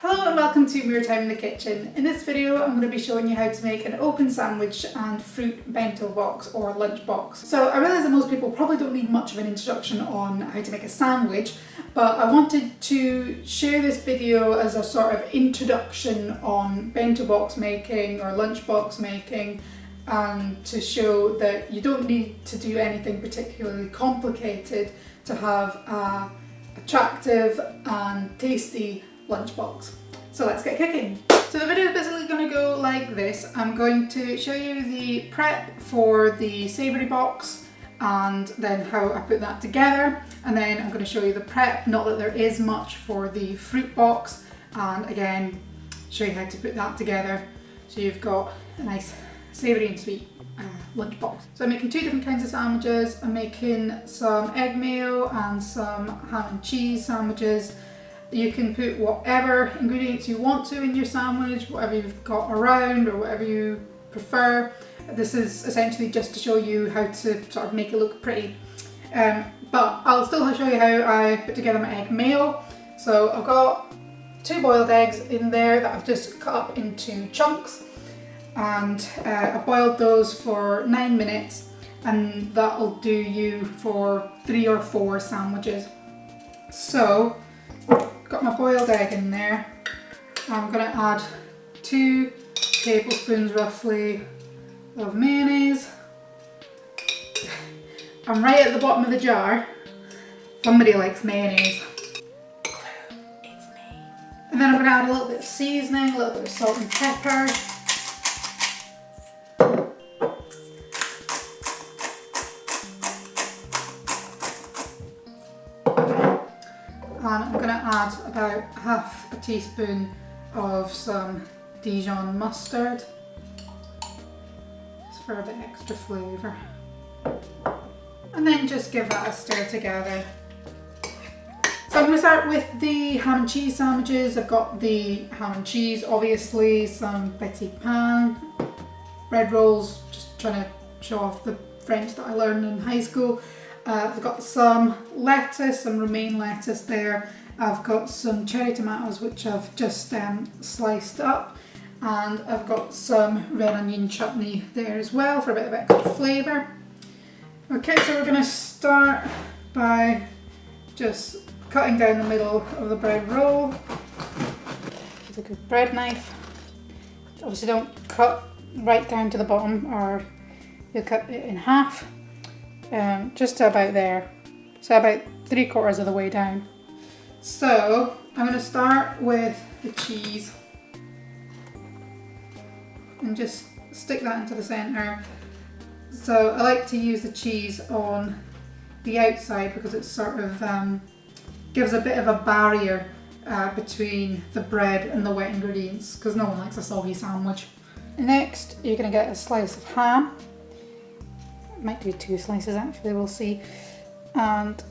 Hello and welcome to Mirror Time in the Kitchen. In this video I'm going to be showing you how to make an open sandwich and fruit bento box or lunch box. So I realise that most people probably don't need much of an introduction on how to make a sandwich, but I wanted to share this video as a sort of introduction on bento box making or lunch box making, and to show that you don't need to do anything particularly complicated to have a attractive and tasty lunchbox. So let's get kicking. So the video is basically going to go like this. I'm going to show you the prep for the savoury box and then how I put that together, and then I'm going to show you the prep, not that there is much, for the fruit box, and again show you how to put that together so you've got a nice savoury and sweet lunch box. So I'm making two different kinds of sandwiches. I'm making some egg mayo and some ham and cheese sandwiches. You can put whatever ingredients you want to in your sandwich, whatever you've got around or whatever you prefer. This is essentially just to show you how to sort of make it look pretty. But I'll still show you how I put together my egg mayo. So I've got 2 boiled eggs in there that I've just cut up into chunks, and I boiled those for 9 minutes, and that'll do you for 3 or 4 sandwiches. So got my boiled egg in there. I'm going to add 2 tablespoons roughly of mayonnaise. I'm right at the bottom of the jar. Somebody likes mayonnaise. It's me. And then I'm going to add a little bit of seasoning, a little bit of salt and pepper. And I'm going to add about half a teaspoon of some Dijon mustard, just for a bit extra flavour. And then just give that a stir together. So I'm going to start with the ham and cheese sandwiches. I've got the ham and cheese, obviously, some petit pain, bread rolls, just trying to show off the French that I learned in high school. I've got some lettuce, some romaine lettuce there. I've got some cherry tomatoes which I've just sliced up, and I've got some red onion chutney there as well for a bit of extra flavour. Okay, so we're going to start by just cutting down the middle of the bread roll with a good bread knife. Obviously don't cut right down to the bottom or you'll cut it in half. Just to about there, so about 3/4 of the way down. So I'm going to start with the cheese and just stick that into the centre. So I like to use the cheese on the outside because it sort of gives a bit of a barrier between the bread and the wet ingredients, because no one likes a soggy sandwich. Next you're going to get a slice of ham. Might do 2 slices actually, we'll see. And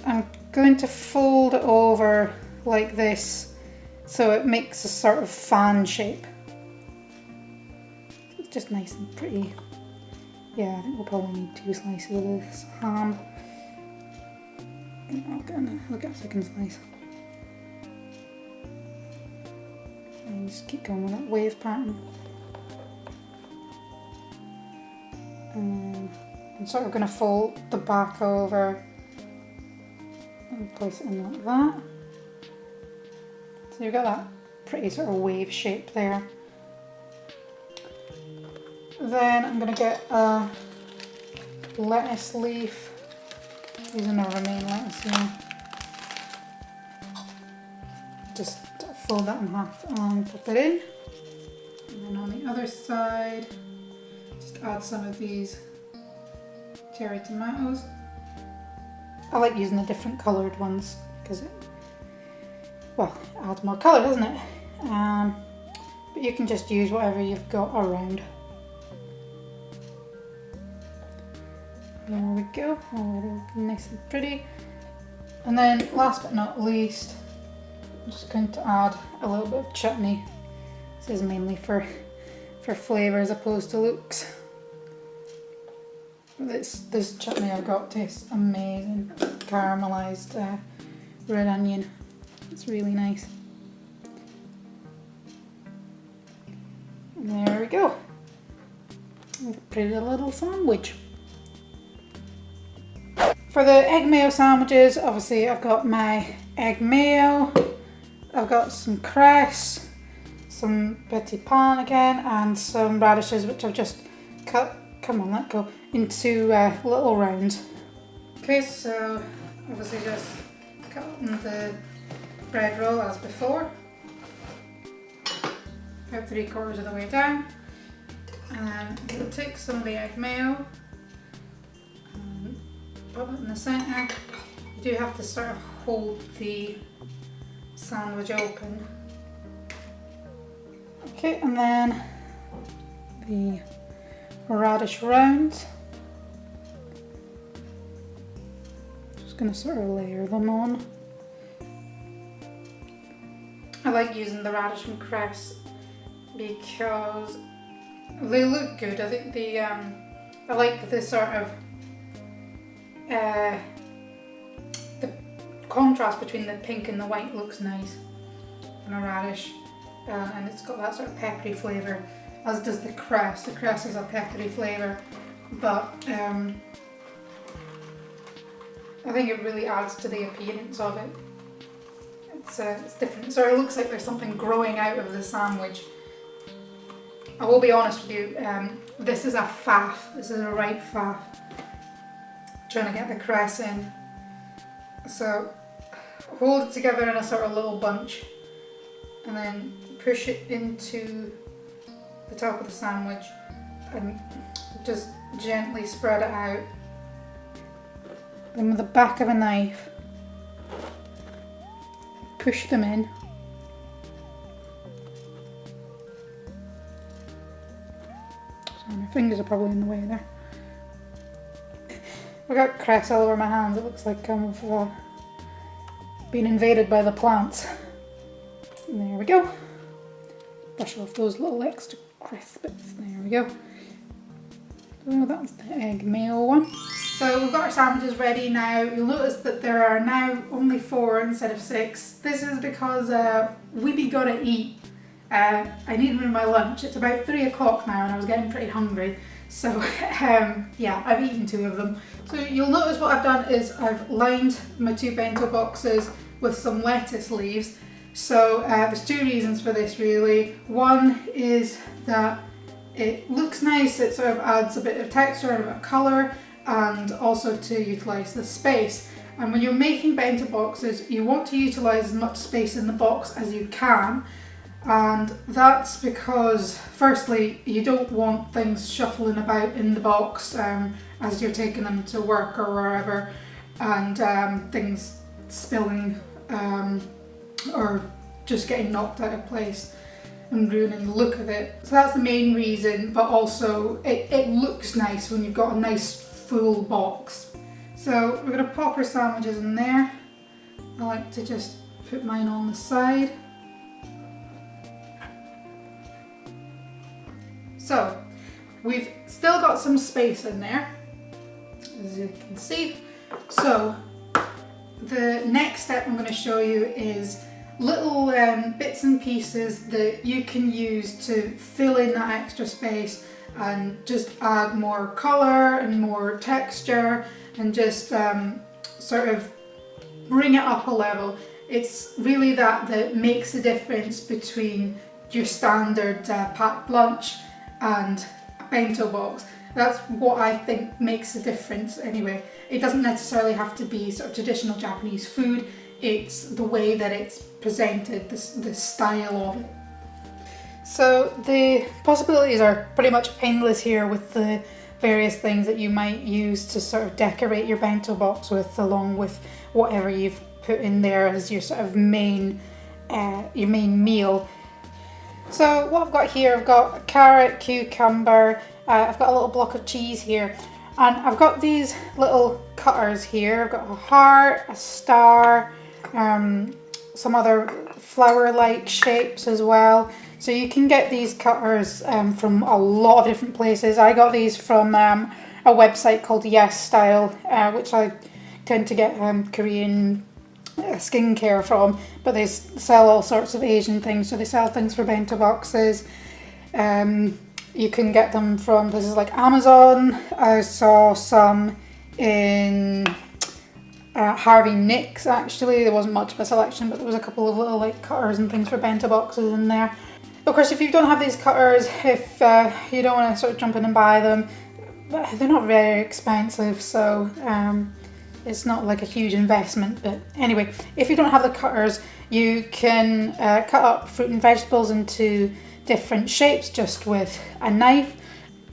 I'm going to fold it over like this so it makes a sort of fan shape. It's just nice and pretty. Yeah, I think we'll probably need 2 slices of this ham. I'll get a second slice. And just keep going with that wave pattern. I'm sort of going to fold the back over and place it in like that. So you've got that pretty sort of wave shape there. Then I'm going to get a lettuce leaf, using a romaine lettuce here. Just fold that in half and pop it in. And then on the other side, just add some of these cherry tomatoes. I like using the different coloured ones because it, well, it adds more colour, doesn't it? But you can just use whatever you've got around. There we go, already looking nice and pretty. And then last but not least, I'm just going to add a little bit of chutney. This is mainly for flavour as opposed to looks. This chutney I've got tastes amazing. Caramelised red onion. It's really nice. we go. Pretty little sandwich. For the egg mayo sandwiches, obviously I've got my egg mayo, I've got some cress, some petit pain again, and some radishes which I've just cut, come on let go, into little rounds. Okay, so obviously just cut open the bread roll as before, about 3/4 of the way down, and then we'll take some of the egg mayo and put it in the centre. You do have to sort of hold the sandwich open. Okay, and then the radish rounds. Just going to sort of layer them on. I like using the radish and cress because they look good. I think the I like the sort of the contrast between the pink and the white looks nice on a radish, and it's got that sort of peppery flavour, as does the cress. The cress has a peppery flavour, but I think it really adds to the appearance of it. It's different. So it looks like there's something growing out of the sandwich. I will be honest with you, this is a faff. This is a right faff. Trying to get the cress in. So hold it together in a sort of little bunch and then push it into the top of the sandwich and just gently spread it out. Then with the back of a knife, push them in. Sorry, my fingers are probably in the way there. I've got cress all over my hands. It looks like I've been invaded by the plants. And there we go. Brush off those little extra cress bits. There we go. So that's the egg mayo one. So we've got our sandwiches ready now. You'll notice that there are now only 4 instead of 6. This is because we be gonna eat. I need my lunch. It's about 3 o'clock now and I was getting pretty hungry. So yeah, I've eaten 2 of them. So you'll notice what I've done is I've lined my 2 bento boxes with some lettuce leaves. So there's 2 reasons for this really. One is that it looks nice, it sort of adds a bit of texture and a bit of colour, and also to utilise the space. And when you're making bento boxes, you want to utilise as much space in the box as you can. And that's because, firstly, you don't want things shuffling about in the box as you're taking them to work or wherever, and things spilling or just getting knocked out of place and ruining the look of it. So that's the main reason, but also it looks nice when you've got a nice full box. So we're going to pop our sandwiches in there. I like to just put mine on the side. So we've still got some space in there, as you can see. So the next step I'm going to show you is little bits and pieces that you can use to fill in that extra space and just add more colour and more texture and just sort of bring it up a level. It's really that makes the difference between your standard packed lunch and a bento box. That's what I think makes a difference anyway. It doesn't necessarily have to be sort of traditional Japanese food, it's the way that it's presented, the style of it. So the possibilities are pretty much endless here with the various things that you might use to sort of decorate your bento box with, along with whatever you've put in there as your sort of main meal. So what I've got here, I've got a carrot, cucumber, I've got a little block of cheese here, and I've got these little cutters here. I've got a heart, a star, some other flower-like shapes as well. So you can get these cutters from a lot of different places. I got these from a website called Yes Style, which I tend to get Korean skincare from, but they sell all sorts of Asian things. So they sell things for bento boxes, You can get them from places like Amazon. I saw some in Harvey Nicks actually. There wasn't much of a selection, but there was a couple of little like cutters and things for bento boxes in there. Of course, if you don't have these cutters, if you don't want to sort of jump in and buy them, they're not very expensive, so it's not like a huge investment. But anyway, if you don't have the cutters, you can cut up fruit and vegetables into different shapes just with a knife.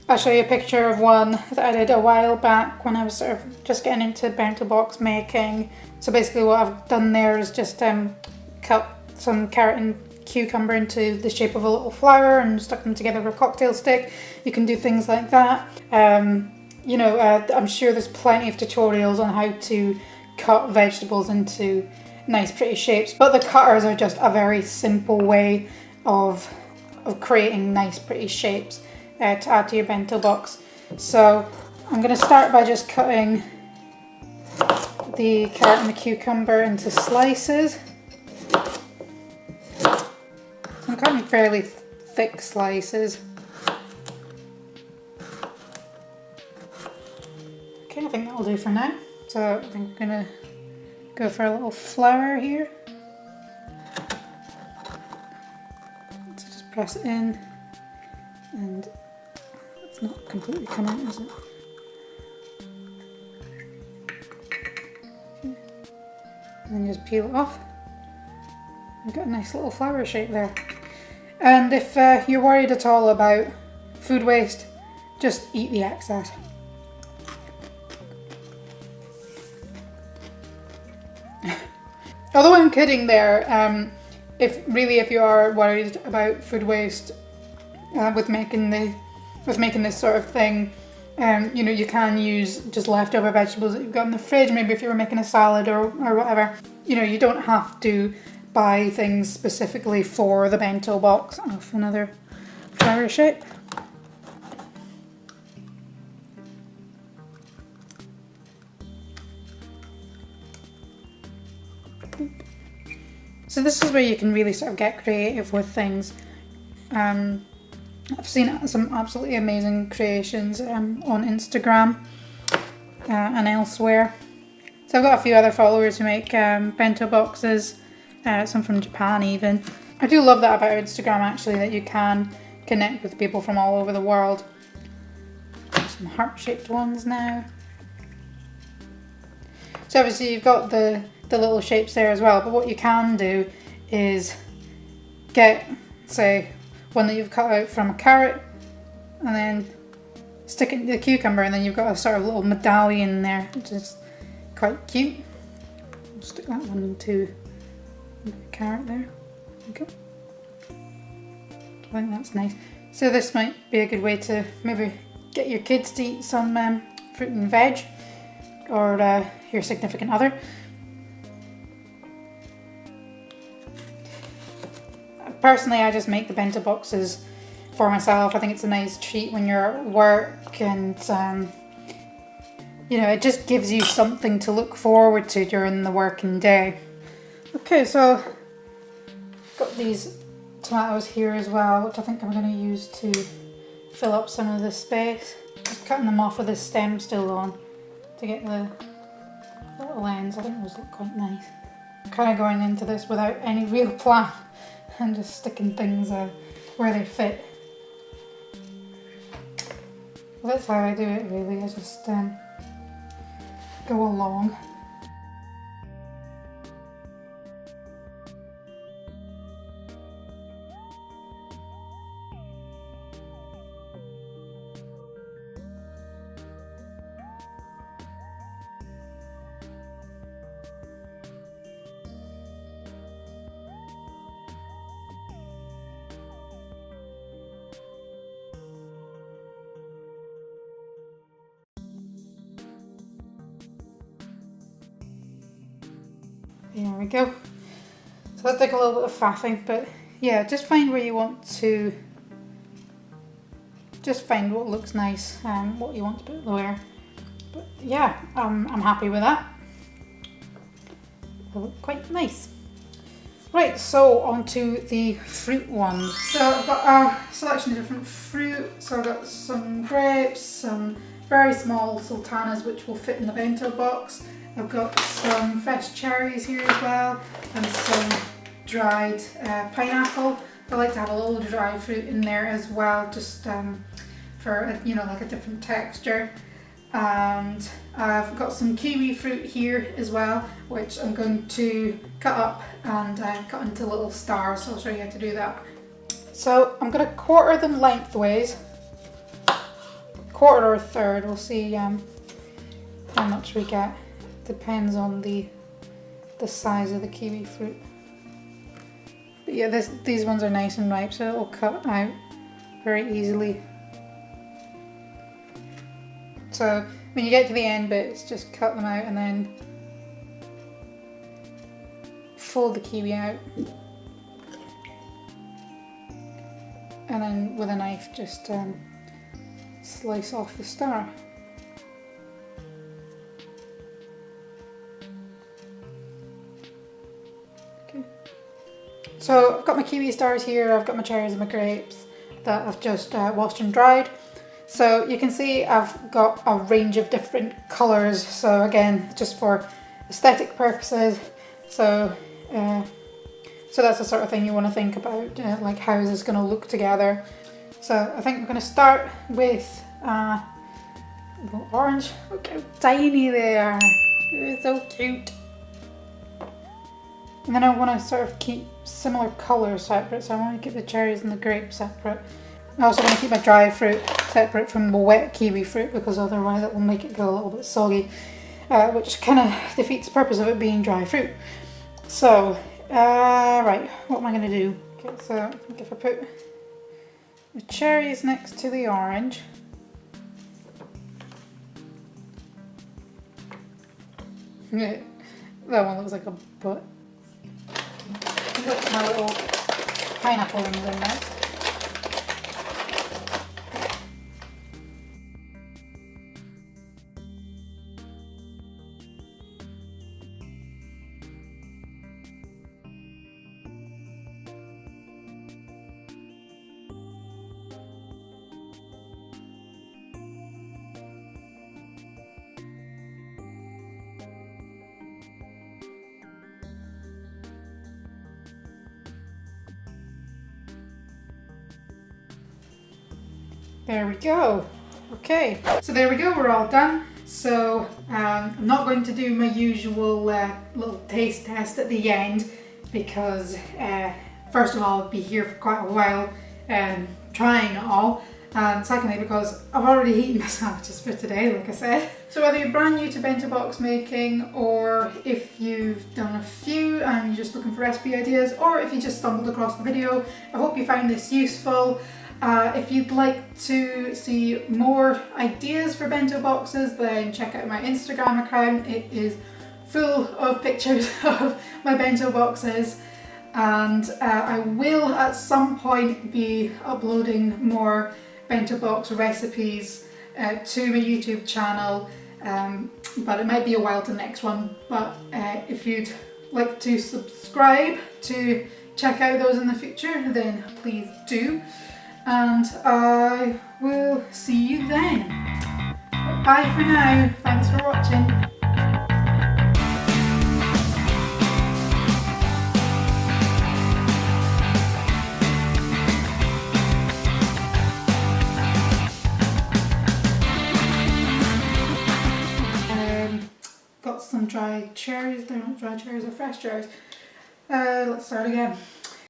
I'll show you a picture of one that I did a while back when I was sort of just getting into bento box making. So basically what I've done there is just cut some carrot and cucumber into the shape of a little flower and stuck them together with a cocktail stick. You can do things like that. You know, I'm sure there's plenty of tutorials on how to cut vegetables into nice pretty shapes, but the cutters are just a very simple way of creating nice pretty shapes to add to your bento box. So I'm going to start by just cutting the carrot and the cucumber into slices. I'm cutting fairly thick slices. Okay, I think that'll do for now. So I think I'm going to go for a little flower here. So just press it in, and it's not completely come out, is it? Okay. And then just peel it off. You've got a nice little flower shape there. And if you're worried at all about food waste, just eat the excess. Although I'm kidding there, if you are worried about food waste with making this sort of thing, you know, you can use just leftover vegetables that you've got in the fridge. Maybe if you were making a salad or whatever, you know, you don't have to buy things specifically for the bento box. Off another flower shape. So this is where you can really sort of get creative with things. I've seen some absolutely amazing creations on Instagram and elsewhere. So I've got a few other followers who make bento boxes, some from Japan even. I do love that about Instagram actually, that you can connect with people from all over the world. Some heart-shaped ones now. So obviously you've got the little shapes there as well, but what you can do is get, say, one that you've cut out from a carrot and then stick it into the cucumber, and then you've got a sort of little medallion there, which is quite cute. I'll stick that one into the carrot there. There we go. I think that's nice. So this might be a good way to maybe get your kids to eat some fruit and veg, or your significant other. Personally, I just make the bento boxes for myself. I think it's a nice treat when you're at work, and you know, it just gives you something to look forward to during the working day. Okay, so got these tomatoes here as well, which I think I'm going to use to fill up some of the space. Just cutting them off with the stem still on to get the little ends. I think those look quite nice. I'm kind of going into this without any real plan and just sticking things where they fit. Well, that's how I do it really. I just go along. There we go. So that took a little bit of faffing, but yeah, just find where you want to, just find what looks nice and what you want to put where. But yeah, I'm happy with that. They look quite nice. Right, so on to the fruit ones. So I've got a selection of different fruit. So I've got some grapes, some very small sultanas which will fit in the bento box. I've got some fresh cherries here as well, and some dried pineapple. I like to have a little dry fruit in there as well, just for like a different texture. And I've got some kiwi fruit here as well, which I'm going to cut up and cut into little stars, so I'll show you how to do that. So I'm going to quarter them lengthways, quarter or a third, we'll see how much we get. Depends on the size of the kiwi fruit. But yeah, these ones are nice and ripe, so it'll cut out very easily. So when you get to the end bits, just cut them out and then fold the kiwi out. And then with a knife just slice off the star. Okay. So I've got my kiwi stars here, I've got my cherries and my grapes that I've just washed and dried. So you can see I've got a range of different colours, so again, just for aesthetic purposes. So that's the sort of thing you want to think about, like how is this going to look together. So I think I'm going to start with orange. Look how tiny they are, they're so cute. And then I want to sort of keep similar colours separate, so I want to keep the cherries and the grapes separate. I also want to keep my dry fruit separate from the wet kiwi fruit, because otherwise it will make it go a little bit soggy, which kind of defeats the purpose of it being dry fruit. So, right, what am I going to do? Okay, so I think if I put the cherries next to the orange, that one looks like a butt. Put my little pineapple rings in next. There we go. Okay, so there we go, we're all done. So I'm not going to do my usual little taste test at the end, because first of all, I'll be here for quite a while trying it all, and secondly because I've already eaten my sandwiches for today, like I said. So whether you're brand new to bento box making, or if you've done a few and you're just looking for recipe ideas, or if you just stumbled across the video, I hope you found this useful. If you'd like to see more ideas for bento boxes, then check out my Instagram account. It is full of pictures of my bento boxes, and I will at some point be uploading more bento box recipes to my YouTube channel, but it might be a while to the next one. But if you'd like to subscribe to check out those in the future, then please do. And I will see you then. Bye for now. Thanks for watching. Got some dried cherries. They're not dried cherries, they're fresh cherries. Let's start again.